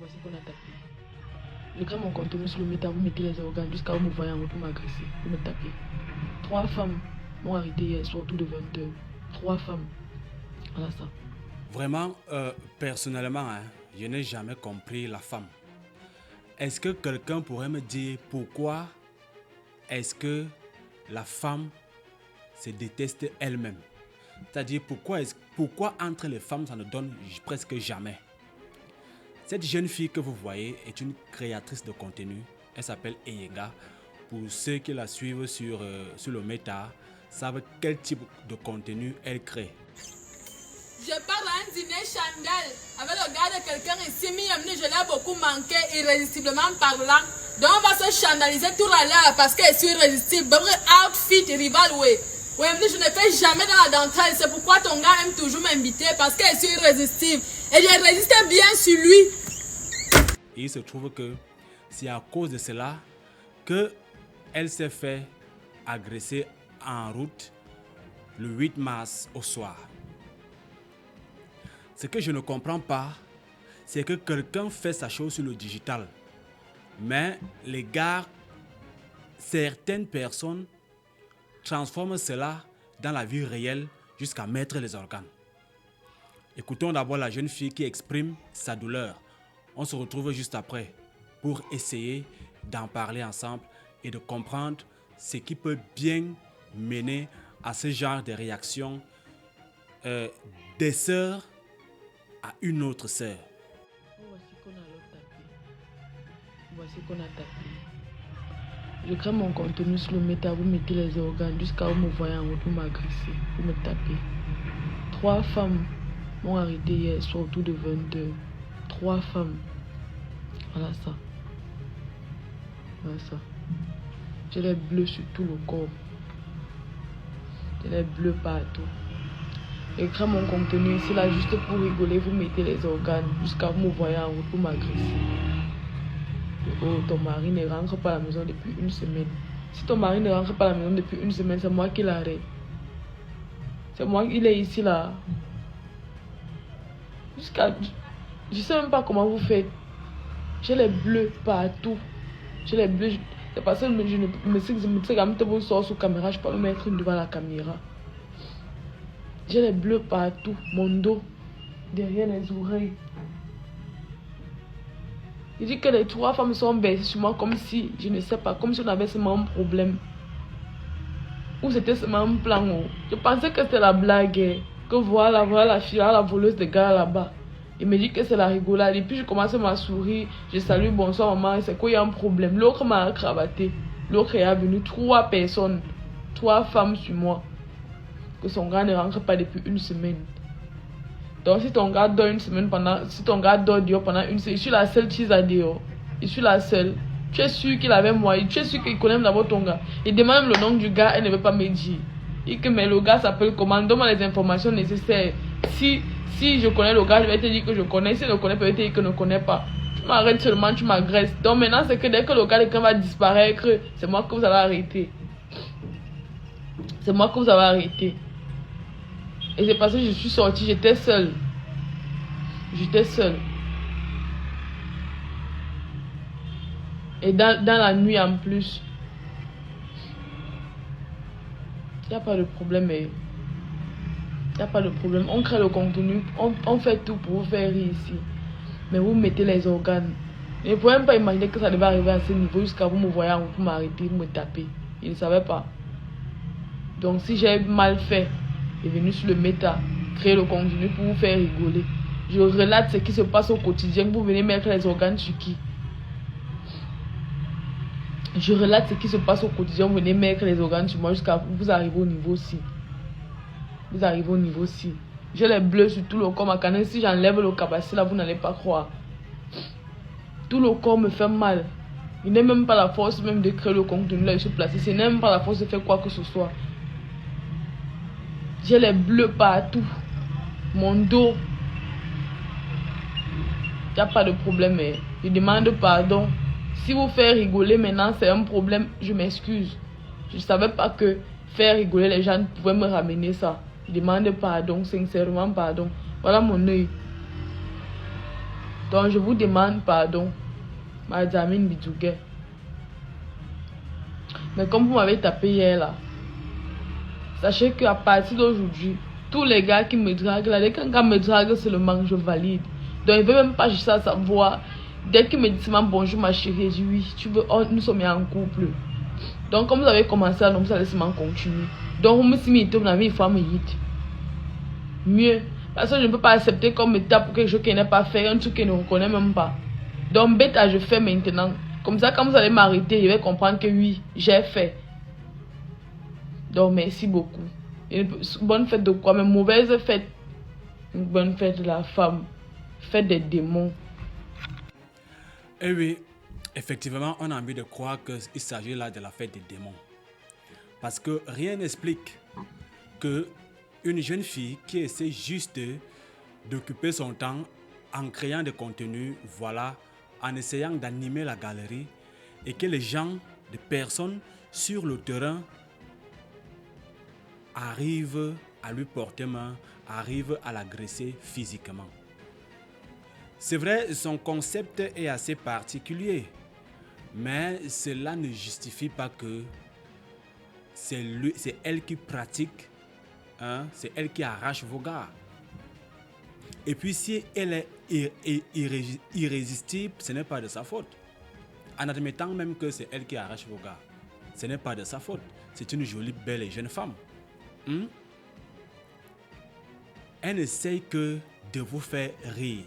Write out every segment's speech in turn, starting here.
Voici qu'on a tapé. Le gars mon contenu sur le méta, vous mettez les organes jusqu'à vous me voyez en route pour m'agresser. Vous me tapez. 3 femmes m'ont arrêté hier soir autour de 20h. 3 femmes. Voilà ça. Vraiment, personnellement, je n'ai jamais compris la femme. Est-ce que quelqu'un pourrait me dire pourquoi est-ce que la femme se déteste elle-même? C'est-à-dire pourquoi entre les femmes ça ne donne presque jamais? Cette jeune fille que vous voyez est une créatrice de contenu. Elle s'appelle Eyenga. Pour ceux qui la suivent sur le méta, savent quel type de contenu elle crée. Je parle à un dîner chandelle avec le gars de quelqu'un ici, je l'ai beaucoup manqué, irrésistiblement parlant. Donc on va se chandaliser tout à l'heure parce que je suis irrésistible. Outfit rival, oui. Oui, je ne fais jamais dans la dentelle. C'est pourquoi ton gars aime toujours m'inviter parce que je suis irrésistible. Et je résistais bien sur lui. Et il se trouve que c'est à cause de cela qu'elle s'est fait agresser en route le 8 mars au soir. Ce que je ne comprends pas, c'est que quelqu'un fait sa chose sur le digital. Mais les gars, certaines personnes transforment cela dans la vie réelle jusqu'à mettre les organes. Écoutons d'abord la jeune fille qui exprime sa douleur. On se retrouve juste après pour essayer d'en parler ensemble et de comprendre ce qui peut bien mener à ce genre de réaction des sœurs à une autre sœur. Voici qu'on a alors tapé. Voici qu'on a tapé. Je crée mon contenu sur le méta, vous mettez les organes jusqu'à vous me voyez en route pour m'agresser. Vous me tapez. 3 femmes m'ont arrêté hier soir autour de 22h. 3 femmes. Voilà ça. Voilà ça. J'ai les bleus sur tout le corps. J'ai les bleus partout. Je crée mon contenu ici là juste pour rigoler, vous mettez les organes jusqu'à vous me voyez en route pour m'agresser. Oh, ton mari ne rentre pas à la maison depuis 1 semaine. Si ton mari ne rentre pas à la maison depuis 1 semaine, c'est moi qui l'arrête. C'est moi, il est ici là. Je sais même pas comment vous faites. J'ai les bleus partout. J'ai les bleus. C'est parce que je ne me sais quand vous sortez sur caméra, je peux me mettre devant la caméra. J'ai les bleus partout. Mon dos, derrière les oreilles. Il dit que les 3 femmes sont baissées sur moi comme si, je ne sais pas, comme si on avait seulement un problème. Ou c'était seulement un plan. Je pensais que c'était la blague. Que voilà la fille, la voleuse de gars là-bas. Il me dit que c'est la rigolade. Et puis je commence à sourire. Je salue, bonsoir maman. C'est quoi, il y a un problème. L'autre m'a cravaté. L'autre est venu. 3 personnes. 3 femmes sur moi. Que son gars ne rentre pas depuis 1 semaine. Donc si ton gars dort 1 semaine si ton gars dort dehors pendant 1 semaine, je suis la seule qui à dehors. Je suis la seule. Tu es sûr qu'il avait moi. Tu es sûr qu'il connaît d'abord ton gars. Il demande le nom du gars, elle ne veut pas me dire. Et que mais le gars s'appelle comment? Donne-moi les informations nécessaires. Si je connais le gars, je vais te dire que je connais. Si je le connais, peut-être dire que je ne connais pas. Tu m'arrêtes seulement, tu m'agresses. Donc maintenant, c'est que dès que le gars va disparaître, c'est moi que vous allez arrêter. C'est moi que vous avez arrêté. Et c'est parce que je suis sortie, j'étais seule. J'étais seule. Et dans la nuit en plus. Il n'y a pas de problème. Il n'y a pas de problème. On crée le contenu. On fait tout pour vous faire rire ici. Mais vous mettez les organes. Je ne pouvais même pas imaginer que ça devait arriver à ce niveau jusqu'à vous me voyez en route pour m'arrêter, vous me taper. Il ne savait pas. Donc si j'ai mal fait, je suis venu sur le méta, créer le contenu pour vous faire rigoler. Je relate ce qui se passe au quotidien. Vous venez mettre les organes sur qui? Je relate ce qui se passe au quotidien. Vous venez mettre les organes sur moi jusqu'à vous arriver au niveau ci. Vous arrivez au niveau ci. J'ai les bleus sur tout le corps. Ma canne, si j'enlève le cabassi là, vous n'allez pas croire. Tout le corps me fait mal. Il n'est même pas la force même de créer le contenu là, je suis placé. Ce n'est même pas la force de faire quoi que ce soit. J'ai les bleus partout. Mon dos. Il n'y a pas de problème. Je demande pardon. Si vous faites rigoler maintenant, c'est un problème. Je m'excuse. Je ne savais pas que faire rigoler les gens pouvaient me ramener ça. Je demande pardon, sincèrement pardon. Voilà mon œil. Donc je vous demande pardon, Madame Bidouguet. Mais comme vous m'avez tapé hier là, sachez qu'à partir d'aujourd'hui, tous les gars qui me draguent là, dès qu'un gars me drague seulement, je valide. Donc il ne veut même pas juste savoir. Dès qu'il me dit seulement bonjour ma chérie, je dis oui, tu veux, oh, nous sommes en couple. Donc comme vous avez commencé à nous, vous allez seulement continuer. Donc vous me dites, vous avez une femme mieux. Parce que je ne peux pas accepter qu'on me tape pour quelque chose qu'il n'a pas fait, un truc qu'il ne reconnaît même pas. Donc bêta, je fais maintenant. Comme ça, quand vous allez m'arrêter, je vais comprendre que oui, j'ai fait. Donc merci beaucoup. Une bonne fête de quoi? Mais mauvaise fête. Une bonne fête de la femme. Fête des démons. Eh oui, effectivement, on a envie de croire qu'il s'agit là de la fête des démons. Parce que rien n'explique que une jeune fille qui essaie juste d'occuper son temps en créant des contenus, voilà, en essayant d'animer la galerie, et que les gens, des personnes sur le terrain arrivent à lui porter main, arrivent à l'agresser physiquement. C'est vrai, son concept est assez particulier, mais cela ne justifie pas que c'est elle qui pratique, hein, c'est elle qui arrache vos gars. Et puis si elle est irrésistible, ce n'est pas de sa faute. En admettant même que c'est elle qui arrache vos gars, ce n'est pas de sa faute. C'est une jolie, belle et jeune femme. Elle n'essaye que de vous faire rire.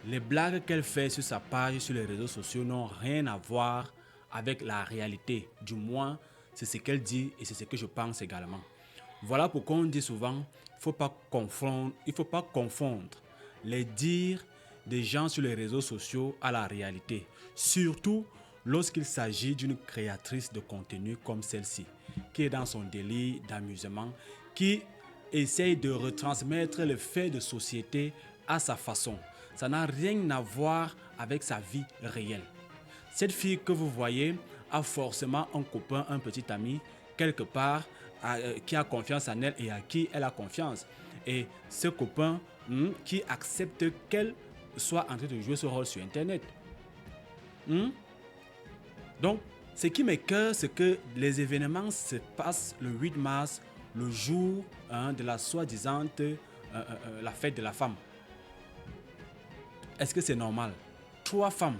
Les blagues qu'elle fait sur sa page, sur les réseaux sociaux n'ont rien à voir avec la réalité. Du moins, c'est ce qu'elle dit et c'est ce que je pense également. Voilà pourquoi on dit souvent, il ne faut pas confondre les dires des gens sur les réseaux sociaux à la réalité. Surtout lorsqu'il s'agit d'une créatrice de contenu comme celle-ci, qui est dans son délire d'amusement, qui essaye de retransmettre les faits de société à sa façon. Ça n'a rien à voir avec sa vie réelle. Cette fille que vous voyez a forcément un copain, un petit ami, quelque part, qui a confiance en elle et à qui elle a confiance. Et ce copain qui accepte qu'elle soit en train de jouer ce rôle sur Internet. Donc, ce qui m'écoeure, c'est que les événements se passent le 8 mars, le jour de la soi-disant la fête de la femme. Est-ce que c'est normal? Trois femmes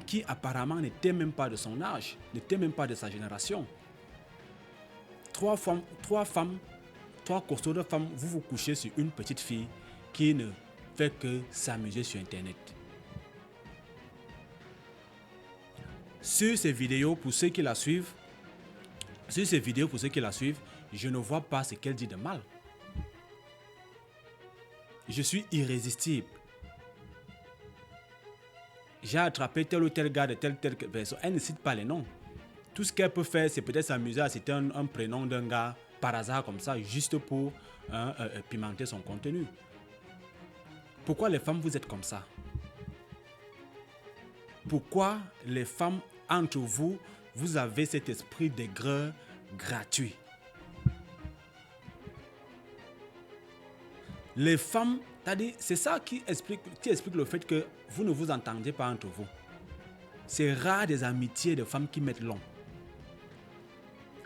qui apparemment n'étaient même pas de son âge, n'étaient même pas de sa génération. Trois costauds de femmes, vous vous couchez sur une petite fille qui ne fait que s'amuser sur Internet. Sur ces vidéos, pour ceux qui la suivent, je ne vois pas ce qu'elle dit de mal. Je suis irrésistible. J'ai attrapé tel ou tel gars de telle personne. Elle ne cite pas les noms. Tout ce qu'elle peut faire, c'est peut-être s'amuser à citer un prénom d'un gars par hasard comme ça, juste pour pimenter son contenu. Pourquoi les femmes, vous êtes comme ça? Pourquoi les femmes, entre vous, vous avez cet esprit d'aigreur gratuit? Les femmes, c'est ça qui explique le fait que vous ne vous entendez pas entre vous. C'est rare des amitiés de femmes qui mettent long.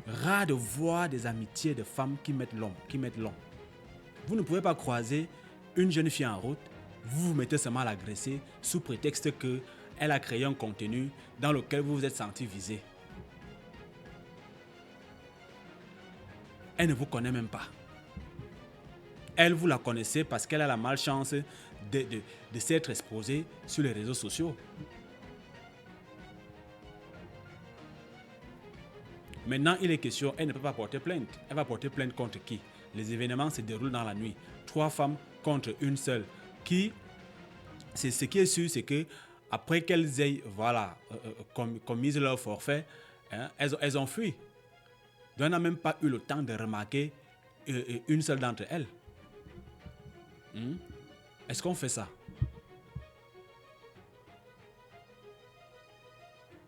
Rare de voir des amitiés de femmes qui mettent long. Vous ne pouvez pas croiser une jeune fille en route, vous vous mettez seulement à l'agresser sous prétexte qu'elle a créé un contenu dans lequel vous vous êtes senti visé. Elle ne vous connaît même pas. Elle, vous la connaissez parce qu'elle a la malchance de s'être exposée sur les réseaux sociaux. Maintenant, il est question, elle ne peut pas porter plainte. Elle va porter plainte contre qui? Les événements se déroulent dans la nuit. 3 femmes contre une seule. Ce qui est sûr, c'est que après qu'elles aient commis leur forfait, elles ont fui. Donc, on n'a même pas eu le temps de remarquer une seule d'entre elles. Est-ce qu'on fait ça?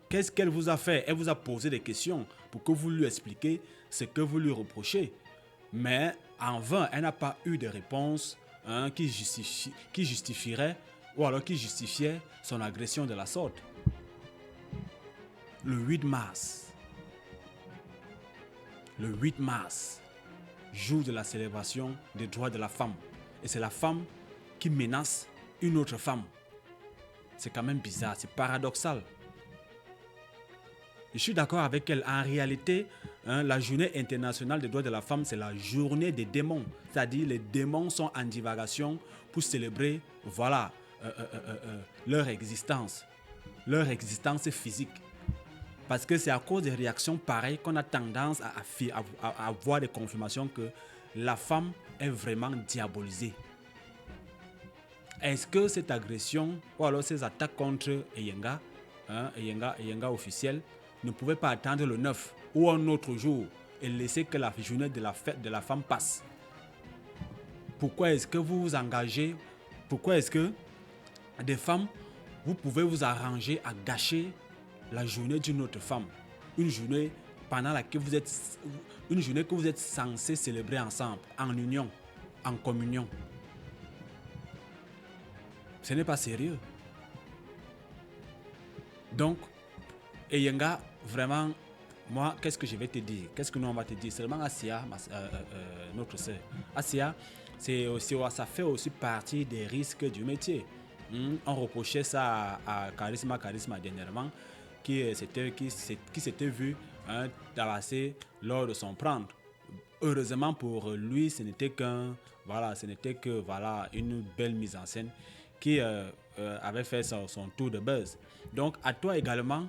Qu'est-ce qu'elle vous a fait? Elle vous a posé des questions pour que vous lui expliquiez ce que vous lui reprochez. Mais en vain, elle n'a pas eu de réponse hein, qui justifierait ou alors qui justifiait son agression de la sorte. Le 8 mars, jour de la célébration des droits de la femme. Et c'est la femme qui menace une autre femme. C'est quand même bizarre, c'est paradoxal. Je suis d'accord avec elle. En réalité, hein, la journée internationale des droits de la femme, c'est la journée des démons. C'est-à-dire les démons sont en divagation pour célébrer, voilà, leur existence physique. Parce que c'est à cause des réactions pareilles qu'on a tendance à avoir des confirmations que la femme est vraiment diabolisée. Est-ce que cette agression ou alors ces attaques contre Eyenga, hein, Eyenga officiel, ne pouvaient pas attendre le 9 ou un autre jour et laisser que la journée de la fête de la femme passe? Pourquoi est-ce que vous vous engagez? Pourquoi est-ce que des femmes, vous pouvez vous arranger à gâcher la journée d'une autre femme? Une journée pendant laquelle une journée que vous êtes censés célébrer ensemble, en union, en communion. Ce n'est pas sérieux. Donc, Eyenga, vraiment, moi, qu'est-ce que je vais te dire? Qu'est-ce que nous on va te dire? Seulement Asia, notre sœur. Asia, ça fait aussi partie des risques du métier. On reprochait ça à Charisma dernièrement, qui s'était vu tabasser lors de son prendre. Heureusement pour lui, ce n'était que une belle mise en scène qui avait fait son tour de buzz. Donc à toi également,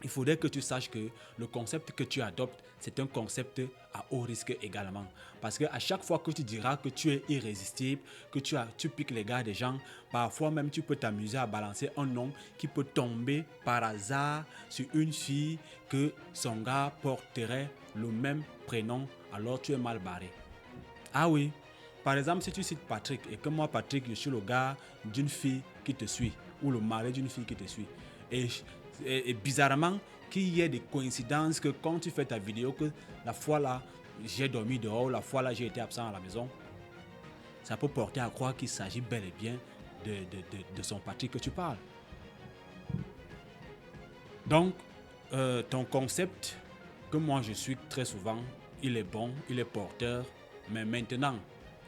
il faudrait que tu saches que le concept que tu adoptes, c'est un concept à haut risque également. Parce qu'à chaque fois que tu diras que tu es irrésistible, que tu piques les gars des gens, parfois même tu peux t'amuser à balancer un nom qui peut tomber par hasard sur une fille que son gars porterait le même prénom, alors tu es mal barré. Ah oui, par exemple, si tu cites Patrick et que moi, Patrick, je suis le gars d'une fille qui te suit ou le mari d'une fille qui te suit. Et bizarrement, qu'il y ait des coïncidences que quand tu fais ta vidéo, que la fois là, j'ai dormi dehors, la fois là, j'ai été absent à la maison, ça peut porter à croire qu'il s'agit bel et bien de son Patrick que tu parles. Donc, ton concept, que moi je suis très souvent, il est bon, il est porteur, mais maintenant,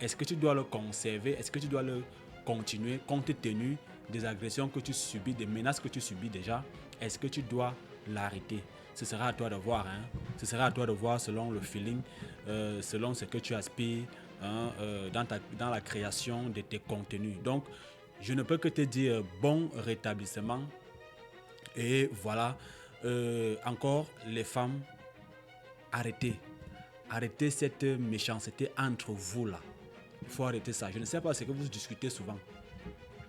est-ce que tu dois le conserver? Est-ce que tu dois le continuer compte tenu des agressions que tu subis, des menaces que tu subis déjà? Est-ce que tu dois l'arrêter? Ce sera à toi de voir. Hein? Ce sera à toi de voir selon le feeling, selon ce que tu aspires dans la création de tes contenus. Donc, je ne peux que te dire bon rétablissement. Et voilà, encore les femmes, arrêtez cette méchanceté entre vous là. Il faut arrêter ça. Je ne sais pas ce que vous discutez souvent.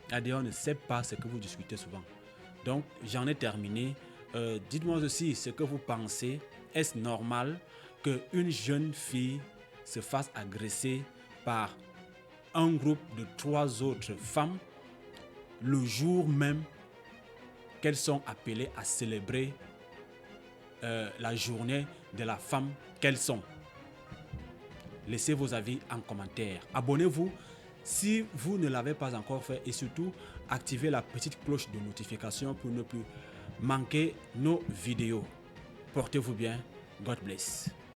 D'ailleurs, on ne sait pas ce que vous discutez souvent. Donc, j'en ai terminé. Dites-moi aussi ce que vous pensez. Est-ce normal qu'une jeune fille se fasse agresser par un groupe de 3 autres femmes le jour même qu'elles sont appelées à célébrer la journée de la femme qu'elles sont? Laissez vos avis en commentaire. Abonnez-vous si vous ne l'avez pas encore fait et surtout activez la petite cloche de notification pour ne plus manquer nos vidéos. Portez-vous bien. God bless.